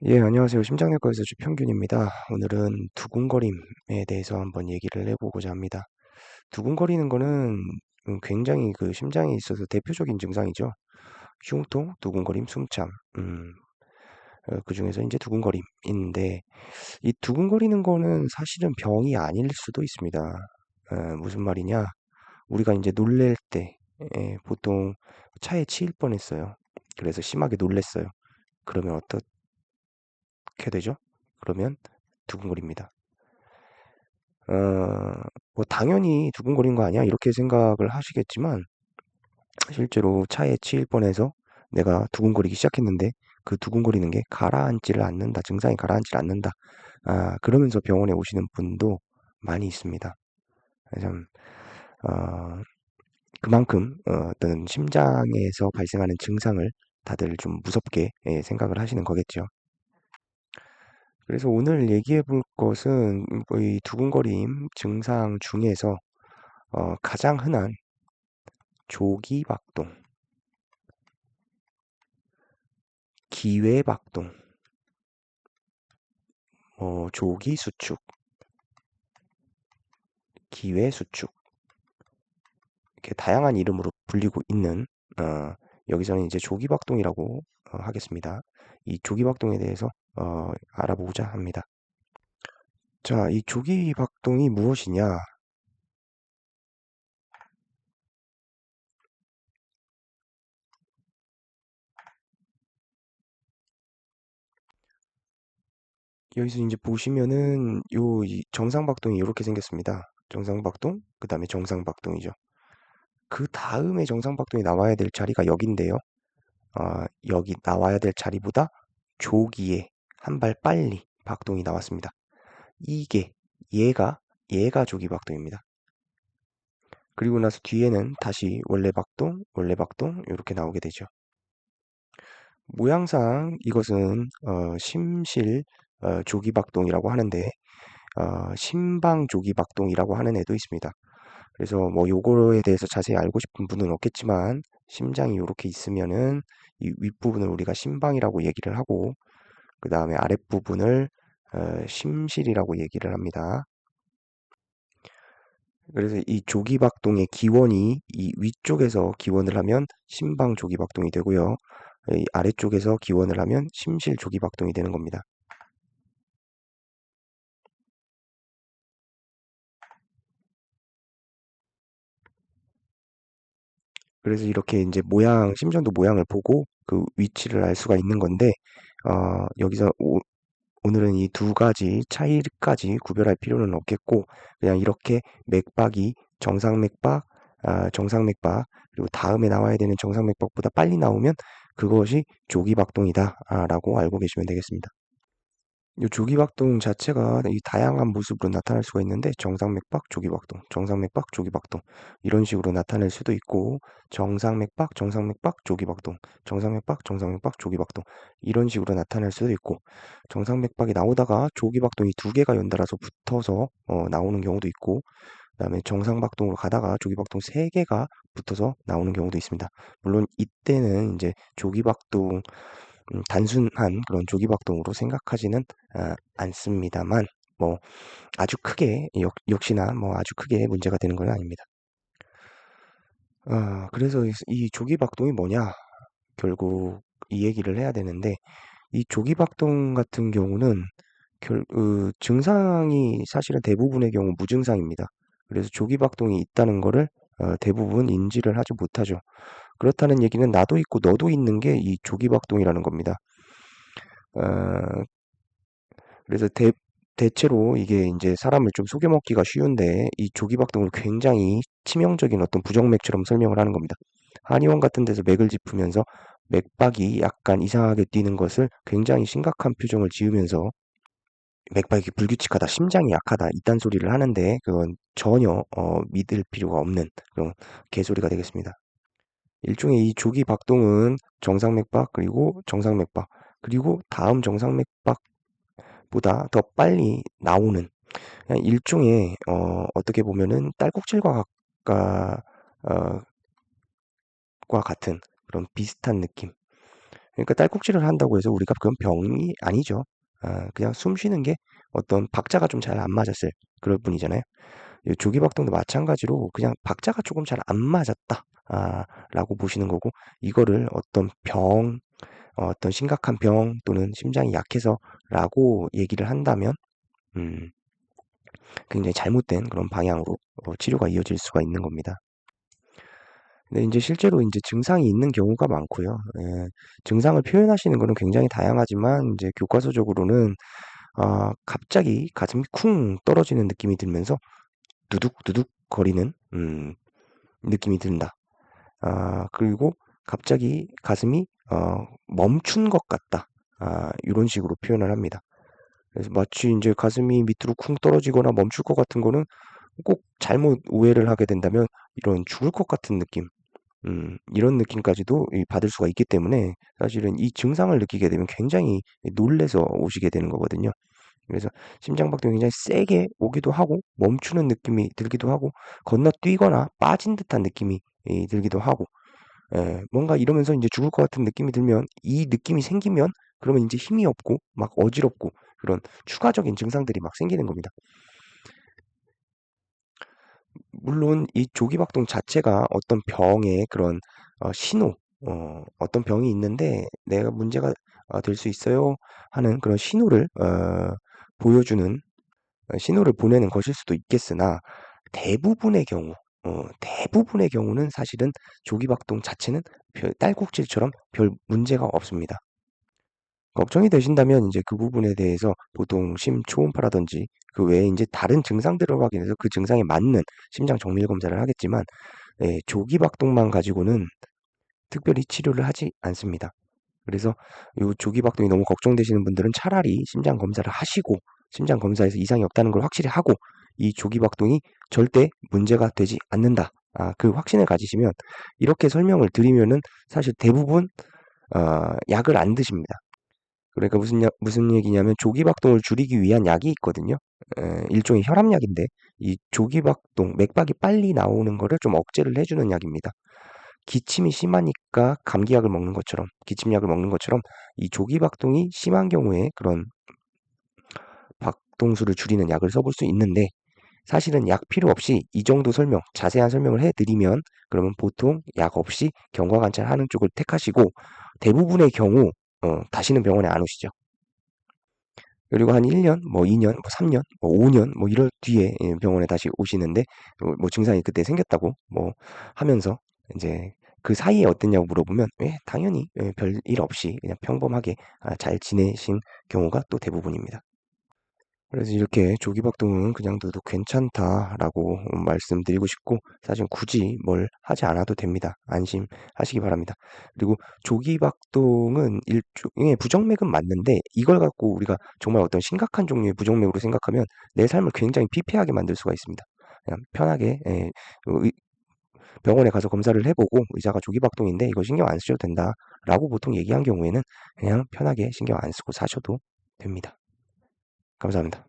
예, 안녕하세요. 심장내과 의사 주평균입니다. 오늘은 두근거림에 대해서 한번 얘기를 해보고자 합니다. 두근거리는 거는 굉장히 그 심장에 있어서 대표적인 증상이죠. 흉통, 두근거림, 숨참. 그 중에서 이제 두근거림인데, 이 두근거리는 거는 사실은 병이 아닐 수도 있습니다. 무슨 말이냐? 우리가 이제 놀랄 때, 보통 차에 치일 뻔했어요. 그래서 심하게 놀랬어요. 그러면 어떻게 되죠? 그러면 두근거립니다. 뭐 당연히 두근거린 거 아니야? 이렇게 생각을 하시겠지만 실제로 차에 치일 뻔해서 내가 두근거리기 시작했는데 그 두근거리는 게 가라앉지를 않는다. 증상이 가라앉지를 않는다. 그러면서 병원에 오시는 분도 많이 있습니다. 참, 어, 그만큼 어떤 심장에서 발생하는 증상을 다들 좀 무섭게 생각을 하시는 거겠죠. 그래서 오늘 얘기해 볼 것은 이 두근거림 증상 중에서 가장 흔한 조기박동, 기회박동, 조기수축, 기회수축 이렇게 다양한 이름으로 불리고 있는 여기서는 이제 조기박동이라고 하겠습니다. 이 조기박동에 대해서 알아보고자 합니다. 자, 이 조기박동이 무엇이냐? 여기서 이제 보시면은 이 정상박동이 이렇게 생겼습니다. 정상박동, 그 다음에 정상박동이죠. 그 다음에 정상박동이 나와야 될 자리가 여긴데요. 여기 나와야 될 자리보다 조기에 한 발 빨리 박동이 나왔습니다. 이게 얘가 조기 박동입니다. 그리고 나서 뒤에는 다시 원래 박동 이렇게 나오게 되죠. 모양상 이것은 심실 조기 박동이라고 하는데 심방 조기 박동이라고 하는 애도 있습니다. 그래서 뭐 요거에 대해서 자세히 알고 싶은 분은 없겠지만 심장이 이렇게 있으면은 이 윗부분을 우리가 심방이라고 얘기를 하고 그 다음에 아랫부분을 심실이라고 얘기를 합니다. 그래서 이 조기박동의 기원이 이 위쪽에서 기원을 하면 심방 조기박동이 되고요. 이 아래쪽에서 기원을 하면 심실 조기박동이 되는 겁니다. 그래서 이렇게 이제 심전도 모양을 보고 그 위치를 알 수가 있는 건데, 여기서 오늘은 이 두 가지 차이까지 구별할 필요는 없겠고, 그냥 이렇게 맥박이 정상맥박, 정상맥박, 그리고 다음에 나와야 되는 정상맥박보다 빨리 나오면 그것이 조기박동이다라고 알고 계시면 되겠습니다. 이 조기박동 자체가 이 다양한 모습으로 나타날 수가 있는데 정상맥박, 조기박동, 정상맥박, 조기박동 이런 식으로 나타낼 수도 있고 정상맥박, 정상맥박, 조기박동, 정상맥박, 정상맥박, 조기박동 이런 식으로 나타낼 수도 있고 정상맥박이 나오다가 조기박동이 두 개가 연달아서 붙어서 나오는 경우도 있고 그다음에 정상박동으로 가다가 조기박동 세 개가 붙어서 나오는 경우도 있습니다. 물론 이때는 이제 조기박동 단순한 그런 조기박동으로 생각하지는 않습니다만 뭐 아주 크게 역시나 뭐 아주 크게 문제가 되는 건 아닙니다. 그래서 이 조기박동이 뭐냐? 결국 이 얘기를 해야 되는데 이 조기박동 같은 경우는 증상이 사실은 대부분의 경우 무증상입니다. 그래서 조기박동이 있다는 거를 대부분 인지를 하지 못하죠. 그렇다는 얘기는 나도 있고 너도 있는 게 이 조기박동이라는 겁니다. 어, 그래서 대체로 이게 이제 사람을 좀 속여먹기가 쉬운데 이 조기박동을 굉장히 치명적인 어떤 부정맥처럼 설명을 하는 겁니다. 한의원 같은 데서 맥을 짚으면서 맥박이 약간 이상하게 뛰는 것을 굉장히 심각한 표정을 지으면서 맥박이 불규칙하다, 심장이 약하다 이딴 소리를 하는데 그건 전혀 믿을 필요가 없는 그런 개소리가 되겠습니다. 일종의 이 조기박동은 정상맥박 그리고 정상맥박 그리고 다음 정상맥박 보다 더 빨리 나오는 그냥 일종의 어떻게 보면은 딸꾹질과 가, 어, 과 같은 그런 비슷한 느낌. 그러니까 딸꾹질을 한다고 해서 우리가 그건 병이 아니죠. 그냥 숨 쉬는 게 어떤 박자가 좀 잘 안 맞았을 그럴 뿐이잖아요. 이 조기박동도 마찬가지로 그냥 박자가 조금 잘 안 맞았다. 라고 보시는 거고, 이거를 어떤 병, 어떤 심각한 병 또는 심장이 약해서라고 얘기를 한다면, 음, 굉장히 잘못된 그런 방향으로 치료가 이어질 수가 있는 겁니다. 근데 이제 실제로 이제 증상이 있는 경우가 많고요. 예, 증상을 표현하시는 거는 굉장히 다양하지만 이제 교과서적으로는 갑자기 가슴이 쿵 떨어지는 느낌이 들면서 두둑두둑 거리는 느낌이 든다. 그리고 갑자기 가슴이 멈춘 것 같다. 이런 식으로 표현을 합니다. 그래서 마치 이제 가슴이 밑으로 쿵 떨어지거나 멈출 것 같은 거는 꼭 잘못 오해를 하게 된다면 이런 죽을 것 같은 느낌, 이런 느낌까지도 받을 수가 있기 때문에 사실은 이 증상을 느끼게 되면 굉장히 놀래서 오시게 되는 거거든요. 그래서 심장박동이 굉장히 세게 오기도 하고 멈추는 느낌이 들기도 하고 건너뛰거나 빠진 듯한 느낌이 들기도 하고, 뭔가 이러면서 이제 죽을 것 같은 느낌이 들면 이 느낌이 생기면 그러면 이제 힘이 없고 막 어지럽고 그런 추가적인 증상들이 막 생기는 겁니다. 물론 이 조기박동 자체가 어떤 병의 그런 신호, 어떤 병이 있는데 내가 문제가 될 수 있어요 하는 그런 신호를 보여주는, 신호를 보내는 것일 수도 있겠으나 대부분의 경우, 대부분의 경우는 사실은 조기박동 자체는 딸꾹질처럼 별 문제가 없습니다. 걱정이 되신다면 이제 그 부분에 대해서 보통 심초음파라든지 그 외에 이제 다른 증상들을 확인해서 그 증상에 맞는 심장 정밀 검사를 하겠지만, 조기박동만 가지고는 특별히 치료를 하지 않습니다. 그래서 이 조기박동이 너무 걱정되시는 분들은 차라리 심장 검사를 하시고 심장 검사에서 이상이 없다는 걸 확실히 하고 이 조기박동이 절대 문제가 되지 않는다. 그 확신을 가지시면 이렇게 설명을 드리면은 사실 대부분 약을 안 드십니다. 그러니까 무슨 얘기냐면 조기박동을 줄이기 위한 약이 있거든요. 일종의 혈압약인데 이 조기박동, 맥박이 빨리 나오는 거를 좀 억제를 해주는 약입니다. 기침이 심하니까 감기약을 먹는 것처럼, 기침약을 먹는 것처럼 이 조기박동이 심한 경우에 그런 박동수를 줄이는 약을 써볼 수 있는데, 사실은 약 필요 없이 이 정도 설명, 자세한 설명을 해드리면 그러면 보통 약 없이 경과관찰하는 쪽을 택하시고 대부분의 경우 다시는 병원에 안 오시죠. 그리고 한 1년, 뭐 2년, 뭐 3년, 뭐 5년, 뭐 이럴 뒤에 병원에 다시 오시는데 뭐 증상이 그때 생겼다고 뭐 하면서 이제 그 사이에 어땠냐고 물어보면 당연히 별일 없이 그냥 평범하게 잘 지내신 경우가 또 대부분입니다. 그래서 이렇게 조기박동은 그냥 둬도 괜찮다라고 말씀드리고 싶고 사실 굳이 뭘 하지 않아도 됩니다. 안심하시기 바랍니다. 그리고 조기박동은 일종의 부정맥은 맞는데 이걸 갖고 우리가 정말 어떤 심각한 종류의 부정맥으로 생각하면 내 삶을 굉장히 피폐하게 만들 수가 있습니다. 그냥 편하게 병원에 가서 검사를 해보고 의사가 조기박동인데 이거 신경 안 쓰셔도 된다라고 보통 얘기한 경우에는 그냥 편하게 신경 안 쓰고 사셔도 됩니다. 감사합니다.